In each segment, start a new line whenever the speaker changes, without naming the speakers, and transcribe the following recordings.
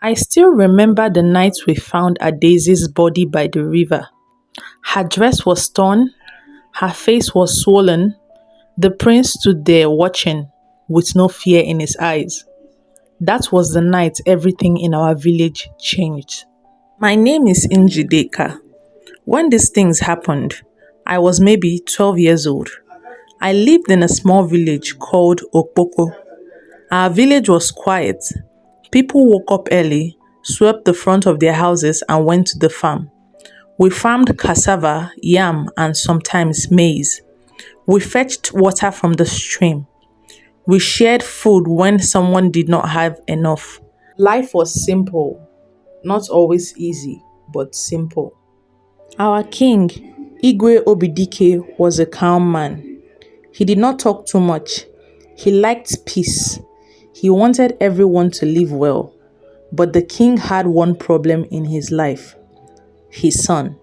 I still remember the night we found Daisy's body by the river. Her dress was torn, her face was swollen. The prince stood there watching with no fear in his eyes. That was the night everything in our village changed. My name is Injideka. When these things happened, I was maybe 12 years old. I lived in a small village called Okpoko. Our village was quiet. People woke up early, swept the front of their houses, and went to the farm. We farmed cassava, yam, and sometimes maize. We fetched water from the stream. We shared food when someone did not have enough. Life was simple, not always easy, but simple. Our king, Igwe Obidike, was a calm man. He did not talk too much. He liked peace. He wanted everyone to live well. But the king had one problem in his life: his son.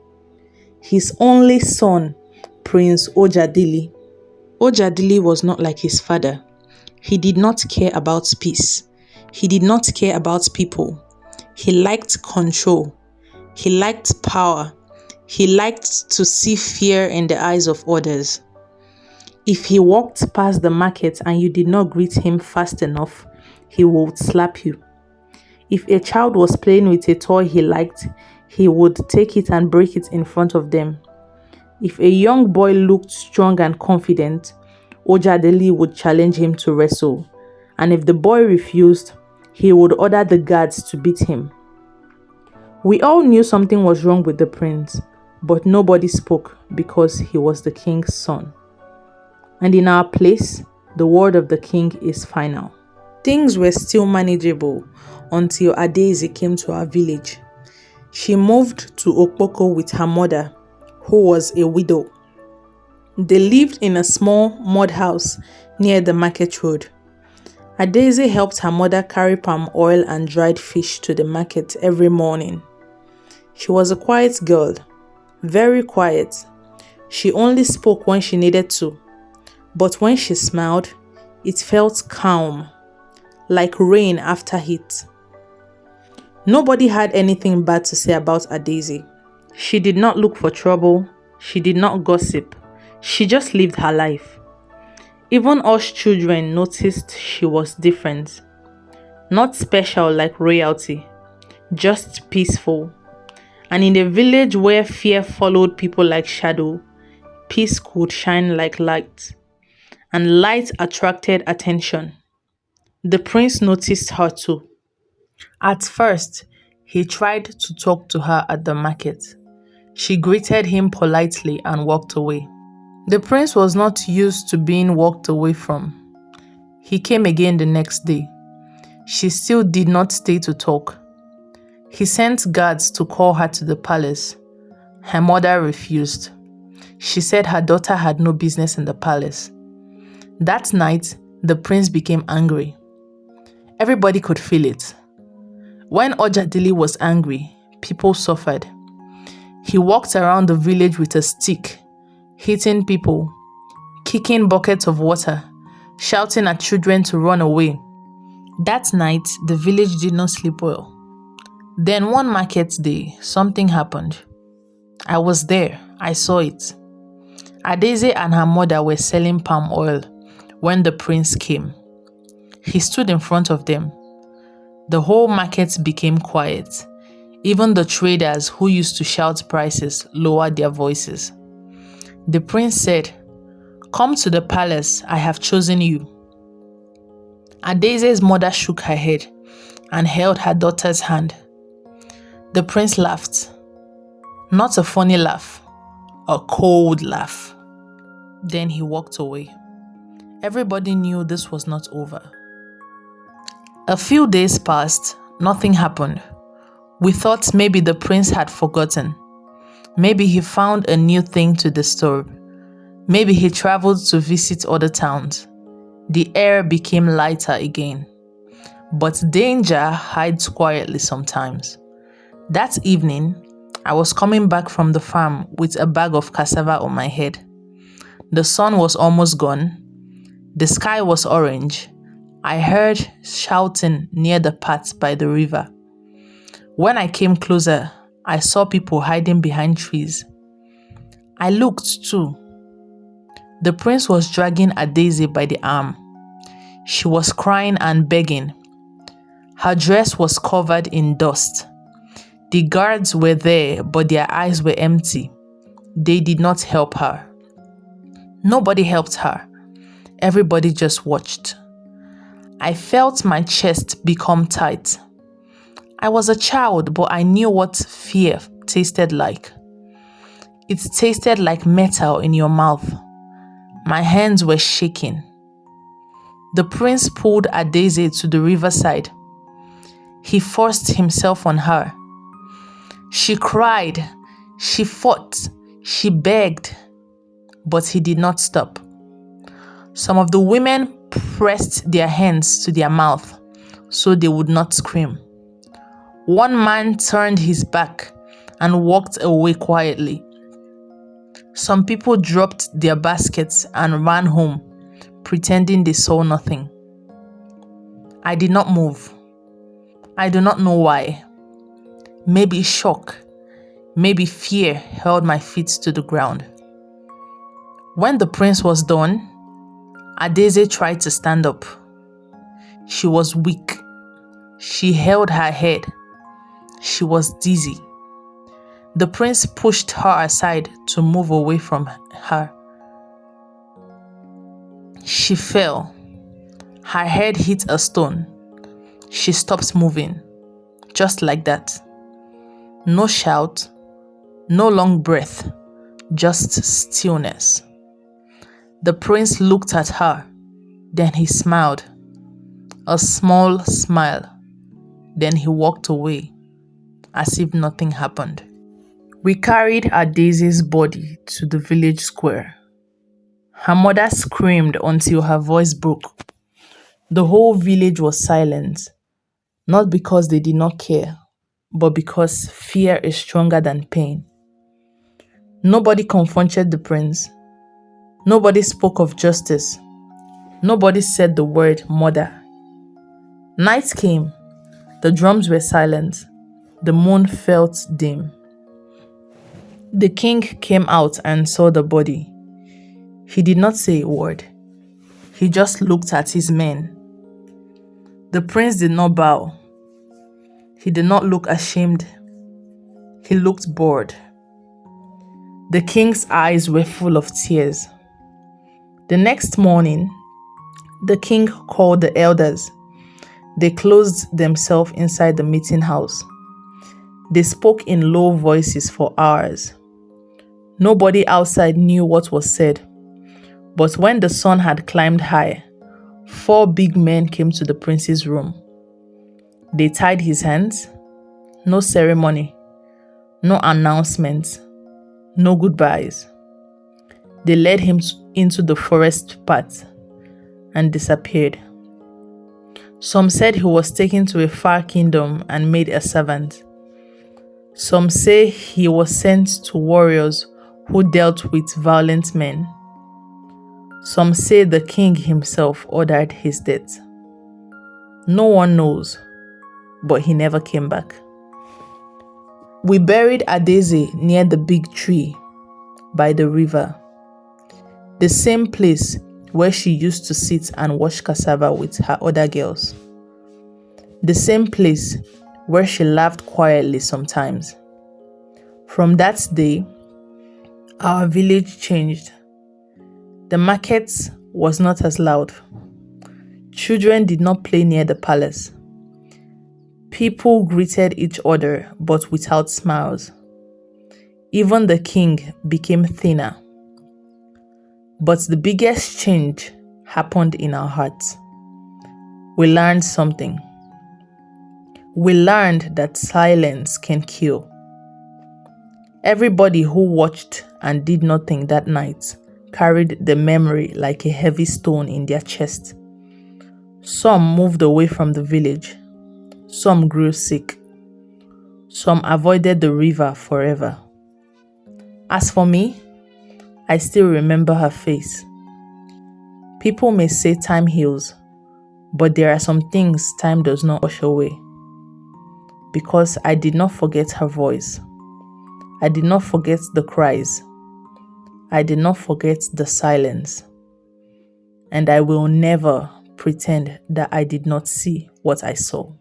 His only son, Prince Ojadili. Ojadili was not like his father. He did not care about peace. He did not care about people. He liked control. He liked power. He liked to see fear in the eyes of others. If he walked past the market and you did not greet him fast enough, he would slap you. If a child was playing with a toy he liked, he would take it and break it in front of them. If a young boy looked strong and confident, Ojadeli would challenge him to wrestle. And if the boy refused, he would order the guards to beat him. We all knew something was wrong with the prince, but nobody spoke because he was the king's son. And in our place, the word of the king is final. Things were still manageable until Adaeze came to our village. She moved to Okpoko with her mother, who was a widow. They lived in a small mud house near the market road. Adaeze helped her mother carry palm oil and dried fish to the market every morning. She was a quiet girl, very quiet. She only spoke when she needed to, but when she smiled, it felt calm, like rain after heat. Nobody had anything bad to say about Adaeze. She did not look for trouble. She did not gossip. She just lived her life. Even us children noticed she was different. Not special like royalty, just peaceful. And in a village where fear followed people like shadow, peace could shine like light. And light attracted attention. The prince noticed her too. At first, he tried to talk to her at the market. She greeted him politely and walked away. The prince was not used to being walked away from. He came again the next day. She still did not stay to talk. He sent guards to call her to the palace. Her mother refused. She said her daughter had no business in the palace. That night, the prince became angry. Everybody could feel it. When Ojadili was angry, people suffered. He walked around the village with a stick, hitting people, kicking buckets of water, shouting at children to run away. That night, the village did not sleep well. Then one market day, something happened. I was there. I saw it. Adaeze and her mother were selling palm oil when the prince came. He stood in front of them. The whole market became quiet. Even the traders who used to shout prices lowered their voices. The prince said, "Come to the palace, I have chosen you." Adaeze's mother shook her head and held her daughter's hand. The prince laughed. Not a funny laugh, a cold laugh. Then he walked away. Everybody knew this was not over. A few days passed, nothing happened. We thought maybe the prince had forgotten. Maybe he found a new thing to disturb. Maybe he traveled to visit other towns. The air became lighter again. But danger hides quietly sometimes. That evening, I was coming back from the farm with a bag of cassava on my head. The sun was almost gone. The sky was orange. I heard shouting near the path by the river. When I came closer, I saw people hiding behind trees. I looked too. The prince was dragging Daisy by the arm. She was crying and begging. Her dress was covered in dust. The guards were there, but their eyes were empty. They did not help her. Nobody helped her. Everybody just watched. I felt my chest become tight. I was a child, but I knew what fear tasted like. It tasted like metal in your mouth. My hands were shaking. The prince pulled Daisy to the riverside. He forced himself on her. She cried, she fought, she begged, but he did not stop. Some of the women pressed their hands to their mouth so they would not scream. One man turned his back and walked away quietly. Some people dropped their baskets and ran home, pretending they saw nothing. I did not move. I do not know why. Maybe shock, maybe fear held my feet to the ground. When the prince was done, Daisy tried to stand up. She was weak. She held her head. She was dizzy. The prince pushed her aside to move away from her. She fell. Her head hit a stone. She stopped moving. Just like that. No shout, no long breath, just stillness. The prince looked at her. Then he smiled. A small smile. Then he walked away, as if nothing happened. We carried Daisy's body to the village square. Her mother screamed until her voice broke. The whole village was silent, not because they did not care, but because fear is stronger than pain. Nobody confronted the prince. Nobody spoke of justice. Nobody said the word mother. Night came. The drums were silent. The moon felt dim. The king came out and saw the body. He did not say a word. He just looked at his men. The prince did not bow. He did not look ashamed. He looked bored. The king's eyes were full of tears. The next morning, the king called the elders. They closed themselves inside the meeting house. They spoke in low voices for hours. Nobody outside knew what was said. But when the sun had climbed high, 4 big men came to the prince's room. They tied his hands. No ceremony, no announcements, no goodbyes. They led him into the forest path and disappeared. Some said he was taken to a far kingdom and made a servant. Some say he was sent to warriors who dealt with violent men. Some say the king himself ordered his death. No one knows, but he never came back. We buried Daisy near the big tree by the river, the same place where she used to sit and wash cassava with her other girls, the same place where she laughed quietly sometimes. From that day, our village changed. The market was not as loud. Children did not play near the palace. People greeted each other, but without smiles. Even the king became thinner. But the biggest change happened in our hearts. We learned something. We learned that silence can kill. Everybody who watched and did nothing that night carried the memory like a heavy stone in their chest. Some moved away from the village. Some grew sick. Some avoided the river forever. As for me, I still remember her face. People may say time heals, but there are some things time does not wash away. because I did not forget her voice. I did not forget the cries. I did not forget the silence. And I will never pretend that I did not see what I saw.